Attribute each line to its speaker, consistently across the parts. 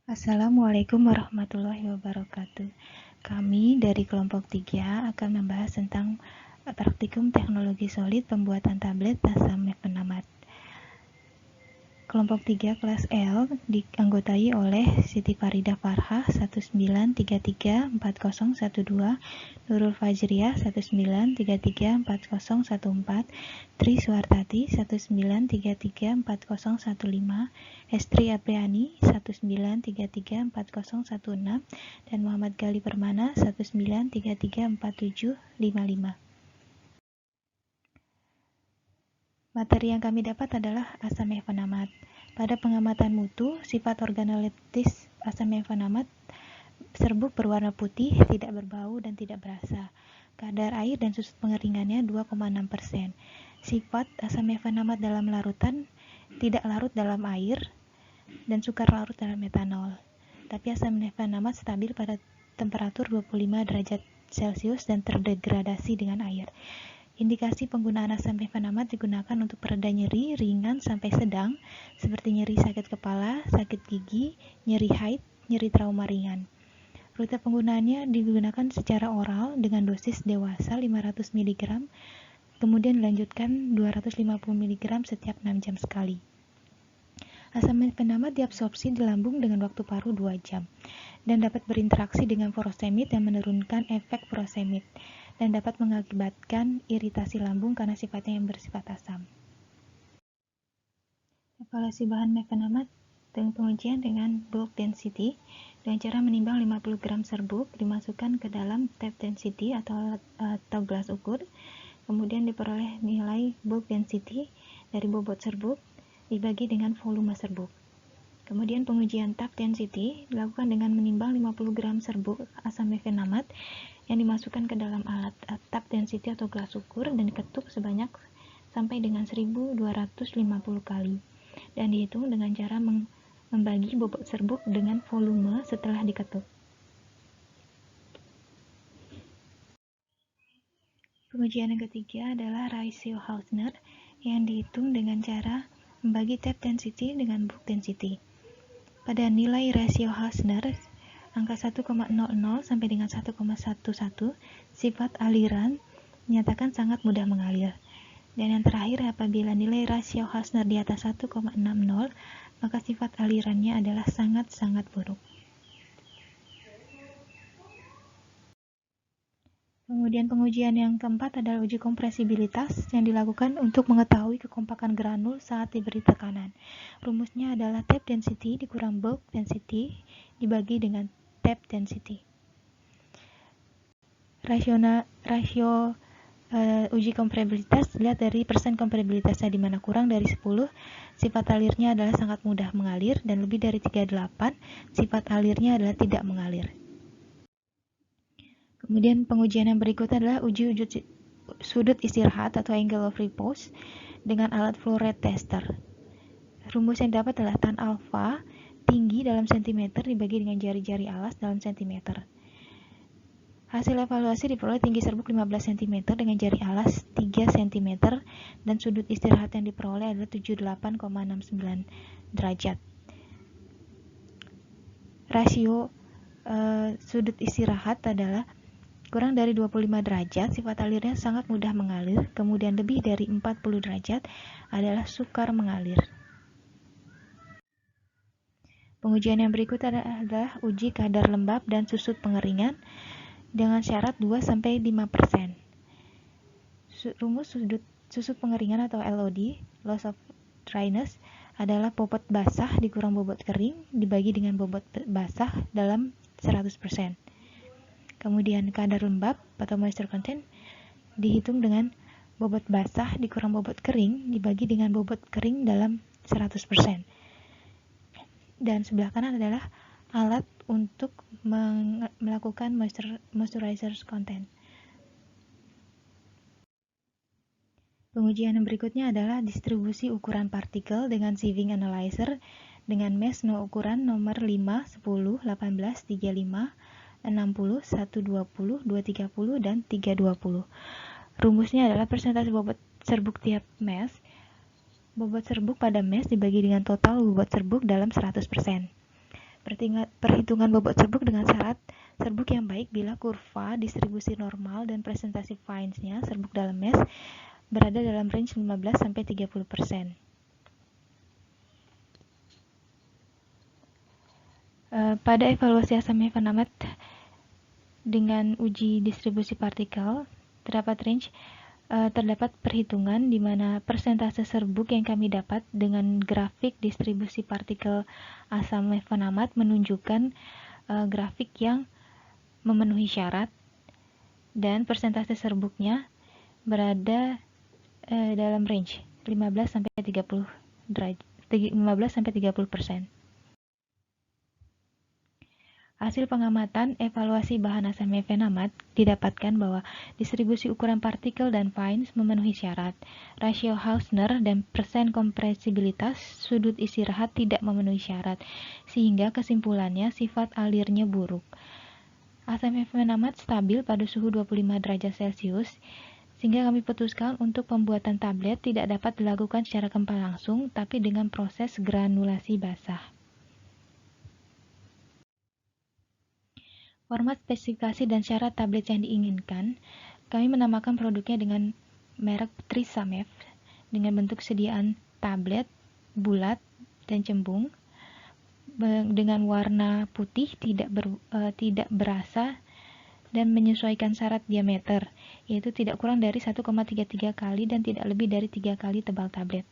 Speaker 1: Assalamualaikum warahmatullahi wabarakatuh. Kami dari kelompok 3 akan membahas tentang praktikum teknologi solid pembuatan tablet asam mefenamat. Kelompok 3 kelas L dianggotai oleh Siti Faridah Farhah 19334012, Nurul Fajriah 19334014, Tri Suhartati 19334015, Estri Apriani 19334016, dan Muhammad Gali Permana 19334755. Materi yang kami dapat adalah asam mefenamat. Pada pengamatan mutu, sifat organoleptis asam mefenamat serbuk berwarna putih, tidak berbau dan tidak berasa. Kadar air dan susut pengeringannya 2,6%. Sifat asam mefenamat dalam larutan tidak larut dalam air dan sukar larut dalam metanol. Tapi asam mefenamat stabil pada temperatur 25 derajat Celcius dan terdegradasi dengan air. Indikasi penggunaan asam mefenamat digunakan untuk pereda nyeri ringan sampai sedang, seperti nyeri sakit kepala, sakit gigi, nyeri haid, nyeri trauma ringan. Rute penggunaannya digunakan secara oral dengan dosis dewasa 500 mg, kemudian dilanjutkan 250 mg setiap 6 jam sekali. Asam mefenamat diabsorpsi di lambung dengan waktu paruh 2 jam dan dapat berinteraksi dengan furosemid yang menurunkan efek furosemid dan dapat mengakibatkan iritasi lambung karena sifatnya yang bersifat asam. Evaluasi bahan mefenamat dengan pengujian dengan bulk density dengan cara menimbang 50 gram serbuk dimasukkan ke dalam tape density atau gelas ukur, kemudian diperoleh nilai bulk density dari bobot serbuk dibagi dengan volume serbuk. Kemudian pengujian tap density dilakukan dengan menimbang 50 gram serbuk asam mefenamat yang dimasukkan ke dalam alat tap density atau gelas ukur dan diketuk sebanyak sampai dengan 1250 kali dan dihitung dengan cara membagi bobot serbuk dengan volume setelah diketuk. Pengujian yang ketiga adalah rasio Hausner yang dihitung dengan cara membagi tap density dengan bulk density. Pada nilai rasio Hausner angka 1,00 sampai dengan 1,11, sifat aliran dinyatakan sangat mudah mengalir. Dan yang terakhir, apabila nilai rasio Hausner di atas 1,60, maka sifat alirannya adalah sangat-sangat buruk. Kemudian pengujian yang keempat adalah uji kompresibilitas yang dilakukan untuk mengetahui kekompakan granul saat diberi tekanan. Rumusnya adalah tape density dikurang bulk density dibagi dengan tape density. Rasio uji kompresibilitas dilihat dari persen kompresibilitasnya, di mana kurang dari 10 sifat alirnya adalah sangat mudah mengalir dan lebih dari 38 sifat alirnya adalah tidak mengalir. Kemudian pengujian yang berikutnya adalah uji sudut istirahat atau angle of repose dengan alat flow rate tester. Rumus yang dapat adalah tan alfa tinggi dalam sentimeter dibagi dengan jari-jari alas dalam sentimeter. Hasil evaluasi diperoleh tinggi serbuk 15 cm dengan jari alas 3 cm dan sudut istirahat yang diperoleh adalah 78,69 derajat. Rasio sudut istirahat adalah kurang dari 25 derajat, sifat alirnya sangat mudah mengalir, kemudian lebih dari 40 derajat adalah sukar mengalir. Pengujian yang berikut adalah uji kadar lembab dan susut pengeringan dengan syarat 2-5%. Rumus susut pengeringan atau LOD, loss of dryness, adalah bobot basah dikurang bobot kering dibagi dengan bobot basah dalam 100%. Kemudian kadar lembab atau moisture content dihitung dengan bobot basah dikurang bobot kering dibagi dengan bobot kering dalam 100%. Dan sebelah kanan adalah alat untuk melakukan moisturizer content. Pengujian yang berikutnya adalah distribusi ukuran partikel dengan sieving analyzer dengan mesh ukuran nomor 5, 10, 18, 35, 60, 120, 230, dan 320. Rumusnya adalah persentase bobot serbuk tiap mesh. Bobot serbuk pada mesh dibagi dengan total bobot serbuk dalam 100%. Perhitungan bobot serbuk dengan syarat serbuk yang baik bila kurva distribusi normal dan presentasi Fines-nya serbuk dalam mesh berada dalam range 15-30%. Pada evaluasi asam mefenamat dengan uji distribusi partikel, terdapat perhitungan di mana persentase serbuk yang kami dapat dengan grafik distribusi partikel asam mefenamat menunjukkan grafik yang memenuhi syarat, dan persentase serbuknya berada dalam range 15-30%. Hasil pengamatan evaluasi bahan asam mefenamat didapatkan bahwa distribusi ukuran partikel dan Fines memenuhi syarat. Rasio Hausner dan persen kompresibilitas sudut istirahat tidak memenuhi syarat, sehingga kesimpulannya sifat alirnya buruk. Asam mefenamat stabil pada suhu 25 derajat Celcius, sehingga kami putuskan untuk pembuatan tablet tidak dapat dilakukan secara kempal langsung, tapi dengan proses granulasi basah. Format, spesifikasi, dan syarat tablet yang diinginkan, kami menamakan produknya dengan merek Trisamev dengan bentuk sediaan tablet, bulat, dan cembung, dengan warna putih, tidak berasa, dan menyesuaikan syarat diameter, yaitu tidak kurang dari 1,33 kali dan tidak lebih dari 3 kali tebal tablet.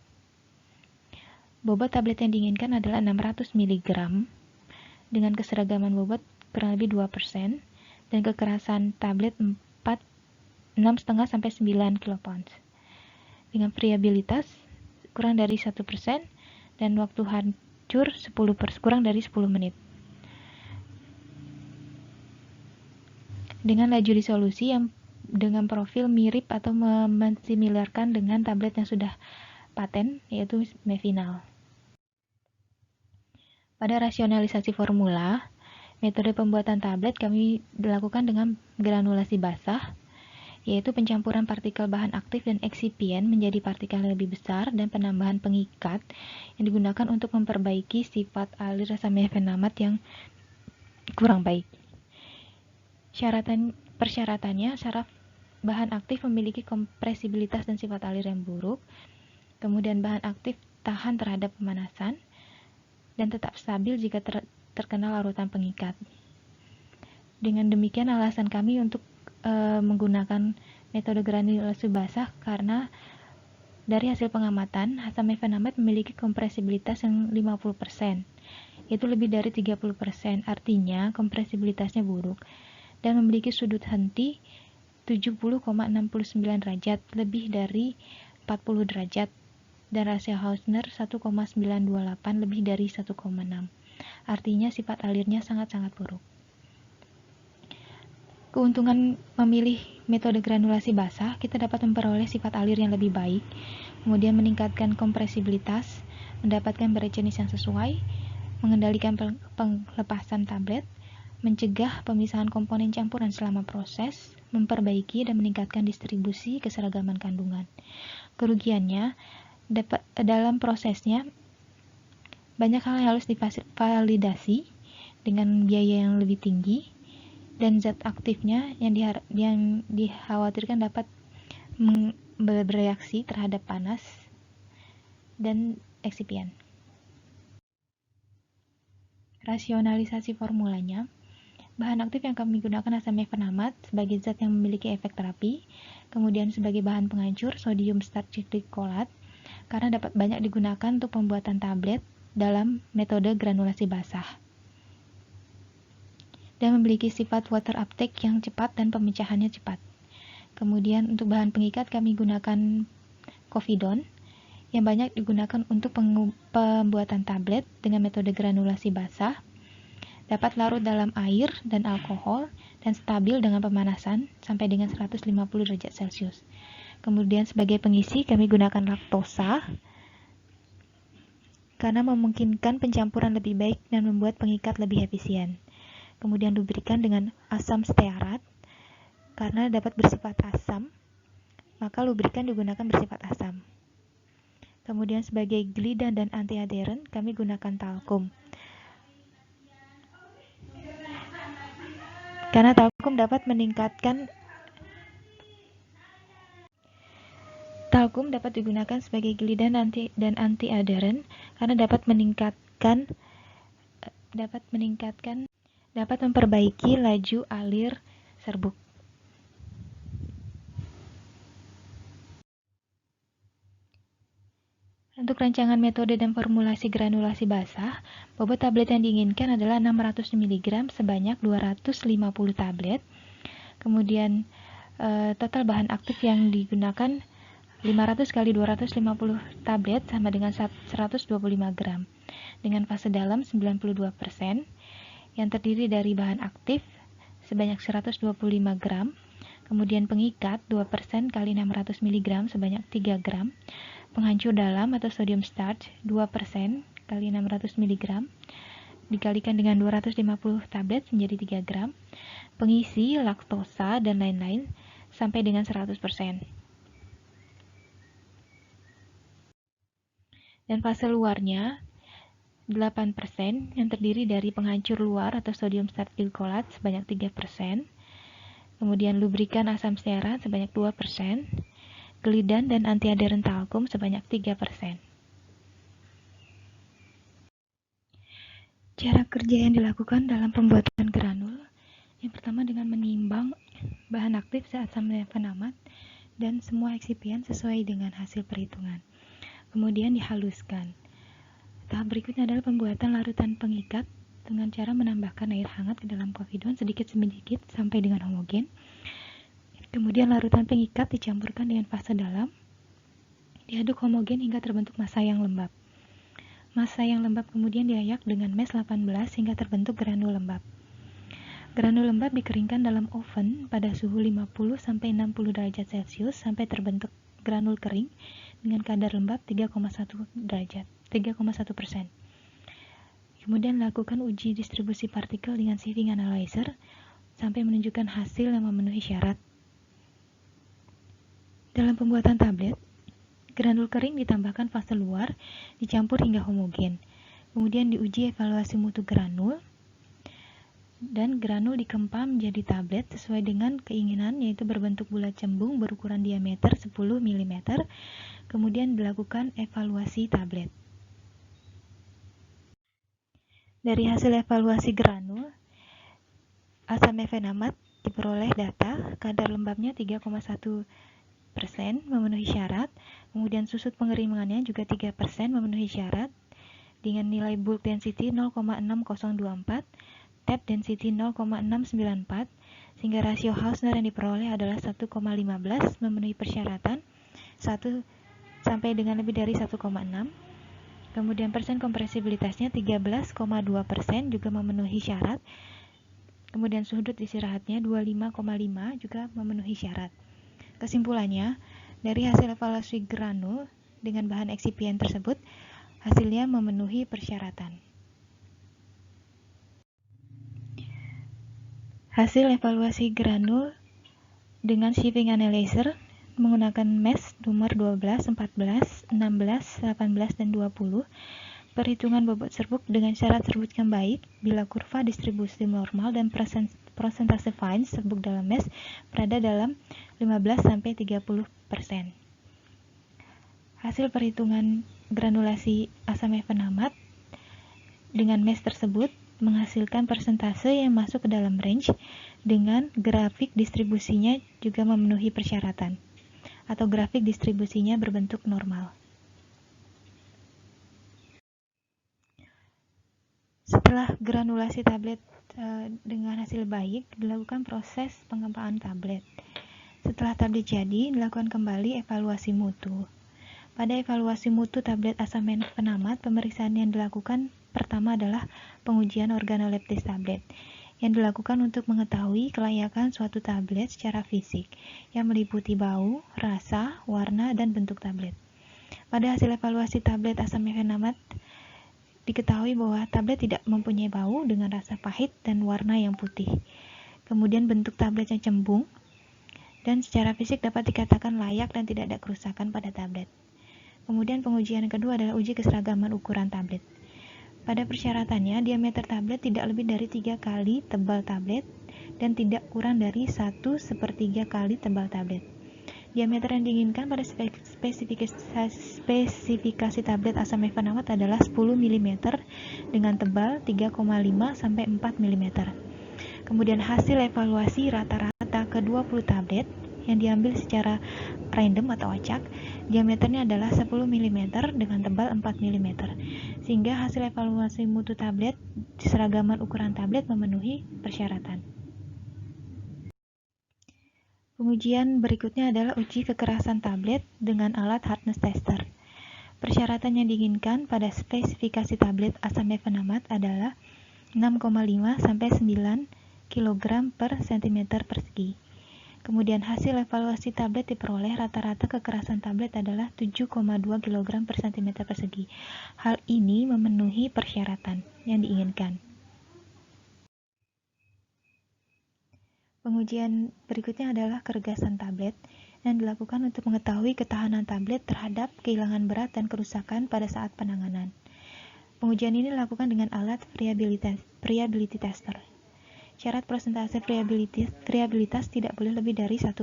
Speaker 1: Bobot tablet yang diinginkan adalah 600 mg dengan keseragaman bobot kurang lebih 2%, dan kekerasan tablet 6,5-9 kilopounds. Dengan variabilitas kurang dari 1% dan waktu hancur kurang dari 10 menit. Dengan laju resolusi yang dengan profil mirip atau mensimilarkan dengan tablet yang sudah paten, yaitu Mefinal. Pada rasionalisasi formula, metode pembuatan tablet kami dilakukan dengan granulasi basah, yaitu pencampuran partikel bahan aktif dan eksipien menjadi partikel yang lebih besar dan penambahan pengikat yang digunakan untuk memperbaiki sifat alir asam mefenamat yang kurang baik. Persyaratannya, saraf bahan aktif memiliki kompresibilitas dan sifat alir yang buruk, kemudian bahan aktif tahan terhadap pemanasan, dan tetap stabil jika terkena larutan pengikat. Dengan demikian alasan kami untuk menggunakan metode granulasi basah karena dari hasil pengamatan asam mefenamat memiliki kompresibilitas yang 50%, yaitu lebih dari 30%, artinya kompresibilitasnya buruk, dan memiliki sudut henti 70,69 derajat, lebih dari 40 derajat, dan rasio Hausner 1,928 lebih dari 1,6. Artinya sifat alirnya sangat-sangat buruk. Keuntungan memilih metode granulasi basah, kita dapat memperoleh sifat alir yang lebih baik, kemudian meningkatkan kompresibilitas, mendapatkan berat jenis yang sesuai, mengendalikan pelepasan tablet, mencegah pemisahan komponen campuran selama proses, memperbaiki dan meningkatkan distribusi keseragaman kandungan. Kerugiannya, dalam prosesnya, banyak hal yang harus divalidasi dengan biaya yang lebih tinggi, dan zat aktifnya yang dikhawatirkan dapat bereaksi terhadap panas dan eksipien. Rasionalisasi formulanya, bahan aktif yang kami gunakan asam mefenamat sebagai zat yang memiliki efek terapi, kemudian sebagai bahan penghancur sodium starchiclicolat, karena dapat banyak digunakan untuk pembuatan tablet dalam metode granulasi basah, dan memiliki sifat water uptake yang cepat dan pemecahannya cepat. Kemudian untuk bahan pengikat kami gunakan Covidon yang banyak digunakan untuk pembuatan tablet dengan metode granulasi basah, dapat larut dalam air dan alkohol, dan stabil dengan pemanasan sampai dengan 150 derajat Celcius. Kemudian sebagai pengisi kami gunakan laktosa karena memungkinkan pencampuran lebih baik dan membuat pengikat lebih efisien. Kemudian lubrikan dengan asam stearat karena dapat bersifat asam, maka lubrikan digunakan bersifat asam. Kemudian sebagai glida dan anti-adherent kami gunakan talkum. Karena talkum dapat digunakan sebagai gliden dan anti-adherent karena dapat memperbaiki laju alir serbuk. Untuk rancangan metode dan formulasi granulasi basah, bobot tablet yang diinginkan adalah 600 mg sebanyak 250 tablet. Kemudian total bahan aktif yang digunakan 500 kali 250 tablet sama dengan 125 gram. Dengan fase dalam 92%, yang terdiri dari bahan aktif sebanyak 125 gram, kemudian pengikat 2% kali 600 mg sebanyak 3 gram, penghancur dalam atau sodium starch 2% kali 600 mg dikalikan dengan 250 tablet menjadi 3 gram, pengisi, laktosa, dan lain-lain sampai dengan 100%. Dan fase luarnya 8% yang terdiri dari penghancur luar atau sodium starch glycolate sebanyak 3%, kemudian lubrikan asam stearat sebanyak 2%, glidan dan anti-adherent talkum sebanyak 3%. Cara kerja yang dilakukan dalam pembuatan granul, yang pertama dengan menimbang bahan aktif asam mefenamat dan semua eksipien sesuai dengan hasil perhitungan. Kemudian dihaluskan. Tahap berikutnya adalah pembuatan larutan pengikat dengan cara menambahkan air hangat ke dalam povidon sedikit-sedikit sampai dengan homogen. Kemudian larutan pengikat dicampurkan dengan fase dalam, diaduk homogen hingga terbentuk massa yang lembab. Massa yang lembab kemudian diayak dengan mes 18 hingga terbentuk granul lembab. Granul lembab dikeringkan dalam oven pada suhu 50-60 derajat Celcius sampai terbentuk granul kering dengan kadar lembab 3,1%. Kemudian lakukan uji distribusi partikel dengan sieving analyzer sampai menunjukkan hasil yang memenuhi syarat. Dalam pembuatan tablet, granul kering ditambahkan fase luar, dicampur hingga homogen. Kemudian diuji evaluasi mutu granul, dan granul dikempam menjadi tablet sesuai dengan keinginan, yaitu berbentuk bulat cembung berukuran diameter 10 mm. Kemudian dilakukan evaluasi tablet. Dari hasil evaluasi granul, asam mefenamat diperoleh data kadar lembabnya 3,1% memenuhi syarat, kemudian susut pengeringannya juga 3% memenuhi syarat, dengan nilai bulk density 0,6024, tap density 0,694, sehingga rasio Hausner yang diperoleh adalah 1,15 memenuhi persyaratan 1 sampai dengan lebih dari 1,6. Kemudian persen kompresibilitasnya 13,2% juga memenuhi syarat. Kemudian sudut istirahatnya 25,5 juga memenuhi syarat. Kesimpulannya, dari hasil evaluasi granul dengan bahan eksipien tersebut, hasilnya memenuhi persyaratan. Hasil evaluasi granul dengan sieving analyzer menggunakan mes nomor 12, 14, 16, 18, dan 20. Perhitungan bobot serbuk dengan syarat serbuk yang baik bila kurva distribusi normal dan persentase fine serbuk dalam mes berada dalam 15-30%. Hasil perhitungan granulasi asam mefenamat dengan mes tersebut menghasilkan persentase yang masuk ke dalam range dengan grafik distribusinya juga memenuhi persyaratan, atau grafik distribusinya berbentuk normal. Setelah granulasi tablet dengan hasil baik, dilakukan proses pengempaan tablet. Setelah tablet jadi, dilakukan kembali evaluasi mutu. Pada evaluasi mutu tablet asam mefenamat, pemeriksaan yang dilakukan pertama adalah pengujian organoleptis tablet, yang dilakukan untuk mengetahui kelayakan suatu tablet secara fisik, yang meliputi bau, rasa, warna, dan bentuk tablet. Pada hasil evaluasi tablet asam mefenamat, diketahui bahwa tablet tidak mempunyai bau dengan rasa pahit dan warna yang putih. Kemudian bentuk tablet yang cembung, dan secara fisik dapat dikatakan layak dan tidak ada kerusakan pada tablet. Kemudian pengujian yang kedua adalah uji keseragaman ukuran tablet. Pada persyaratannya, diameter tablet tidak lebih dari 3 kali tebal tablet, dan tidak kurang dari 1/3 kali tebal tablet. Diameter yang diinginkan pada spesifikasi tablet asam mefenamat adalah 10 mm dengan tebal 3,5 sampai 4 mm. Kemudian hasil evaluasi rata-rata ke-20 tablet yang diambil secara random atau acak, diameternya adalah 10 mm dengan tebal 4 mm, sehingga hasil evaluasi mutu tablet, seragaman ukuran tablet memenuhi persyaratan. Pengujian berikutnya adalah uji kekerasan tablet dengan alat hardness tester. Persyaratan yang diinginkan pada spesifikasi tablet asam mefenamat adalah 6,5 sampai 9 kg per cm persegi. Kemudian hasil evaluasi tablet diperoleh rata-rata kekerasan tablet adalah 7,2 kg per cm persegi. Hal ini memenuhi persyaratan yang diinginkan. Pengujian berikutnya adalah keregasan tablet yang dilakukan untuk mengetahui ketahanan tablet terhadap kehilangan berat dan kerusakan pada saat penanganan. Pengujian ini dilakukan dengan alat friability tester. Syarat persentase friabilitas tidak boleh lebih dari 1%.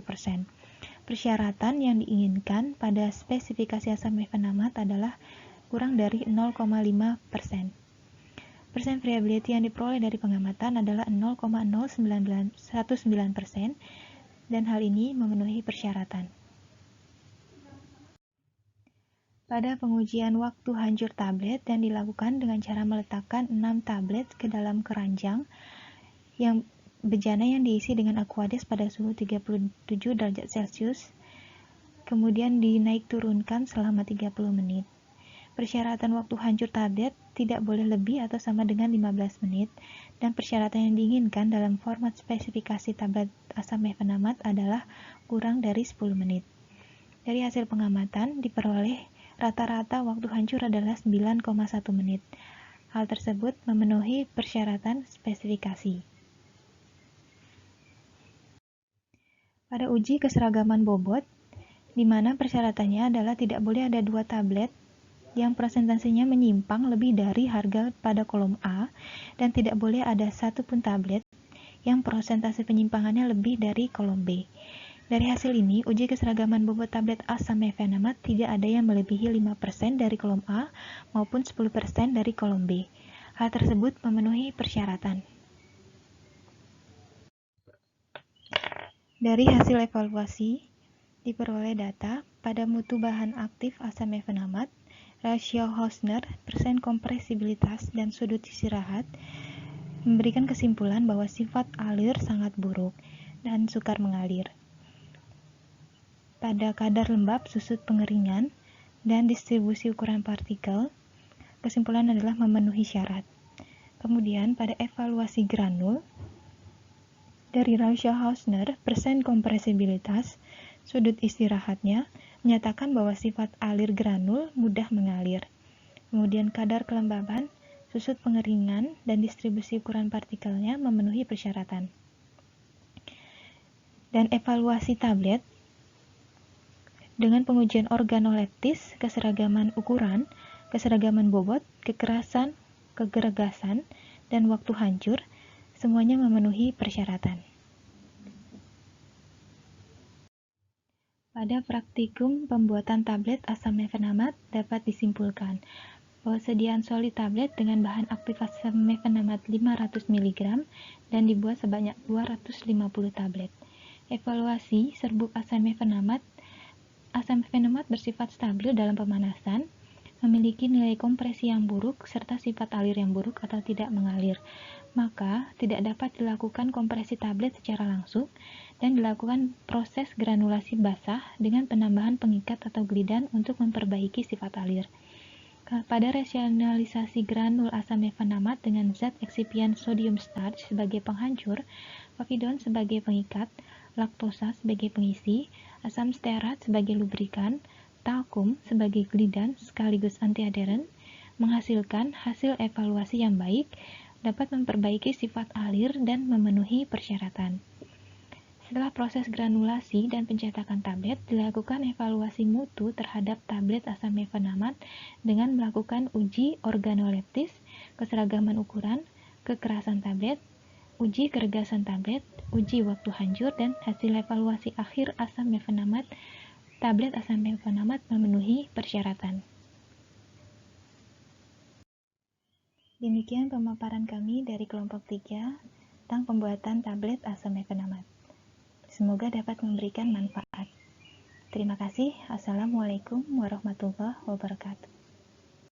Speaker 1: Persyaratan yang diinginkan pada spesifikasi asam mefenamat adalah kurang dari 0,5%. Persen friability yang diperoleh dari pengamatan adalah 0,0919% dan hal ini memenuhi persyaratan. Pada pengujian waktu hancur tablet yang dilakukan dengan cara meletakkan 6 tablet ke dalam keranjang yang bejana yang diisi dengan Aquades pada suhu 37 derajat Celcius, kemudian dinaik turunkan selama 30 menit. Persyaratan waktu hancur tablet tidak boleh lebih atau sama dengan 15 menit, dan persyaratan yang diinginkan dalam format spesifikasi tablet asam mefenamat adalah kurang dari 10 menit. Dari hasil pengamatan diperoleh rata-rata waktu hancur adalah 9,1 menit. Hal tersebut memenuhi persyaratan spesifikasi. Pada uji keseragaman bobot, di mana persyaratannya adalah tidak boleh ada 2 tablet yang persentasenya menyimpang lebih dari harga pada kolom A, dan tidak boleh ada satu pun tablet yang persentase penyimpangannya lebih dari kolom B. Dari hasil ini, uji keseragaman bobot tablet asam mefenamat tidak ada yang melebihi 5% dari kolom A maupun 10% dari kolom B. Hal tersebut memenuhi persyaratan. Dari hasil evaluasi, diperoleh data pada mutu bahan aktif asam mefenamat, rasio Hausner, persen kompresibilitas, dan sudut istirahat memberikan kesimpulan bahwa sifat alir sangat buruk dan sukar mengalir. Pada kadar lembab, susut pengeringan, dan distribusi ukuran partikel, kesimpulan adalah memenuhi syarat. Kemudian pada evaluasi granul, dari rasio Hausner, persen kompresibilitas, sudut istirahatnya menyatakan bahwa sifat alir granul mudah mengalir. Kemudian kadar kelembaban, susut pengeringan, dan distribusi ukuran partikelnya memenuhi persyaratan. Dan evaluasi tablet dengan pengujian organoleptis, keseragaman ukuran, keseragaman bobot, kekerasan, kegeregasan, dan waktu hancur, semuanya memenuhi persyaratan. Pada praktikum pembuatan tablet asam mefenamat dapat disimpulkan bahwa sediaan solid tablet dengan bahan aktif asam mefenamat 500 mg dan dibuat sebanyak 250 tablet. Evaluasi serbuk asam mefenamat bersifat stabil dalam pemanasan, memiliki nilai kompresi yang buruk serta sifat alir yang buruk atau tidak mengalir, maka tidak dapat dilakukan kompresi tablet secara langsung dan dilakukan proses granulasi basah dengan penambahan pengikat atau glidan untuk memperbaiki sifat alir. Pada rasionalisasi granul asam mefenamat dengan zat eksipien sodium starch sebagai penghancur, povidon sebagai pengikat, laktosa sebagai pengisi, asam stearat sebagai lubrikan, talkum sebagai glidan sekaligus antiadheren, menghasilkan hasil evaluasi yang baik, dapat memperbaiki sifat alir dan memenuhi persyaratan. Setelah proses granulasi dan pencetakan tablet, dilakukan evaluasi mutu terhadap tablet asam mefenamat dengan melakukan uji organoleptis, keseragaman ukuran, kekerasan tablet, uji keregasan tablet, uji waktu hancur, dan hasil evaluasi akhir asam mefenamat. Tablet asam mefenamat memenuhi persyaratan. Demikian pemaparan kami dari kelompok 3 tentang pembuatan tablet asam mefenamat. Semoga dapat memberikan manfaat. Terima kasih. Assalamualaikum warahmatullahi wabarakatuh.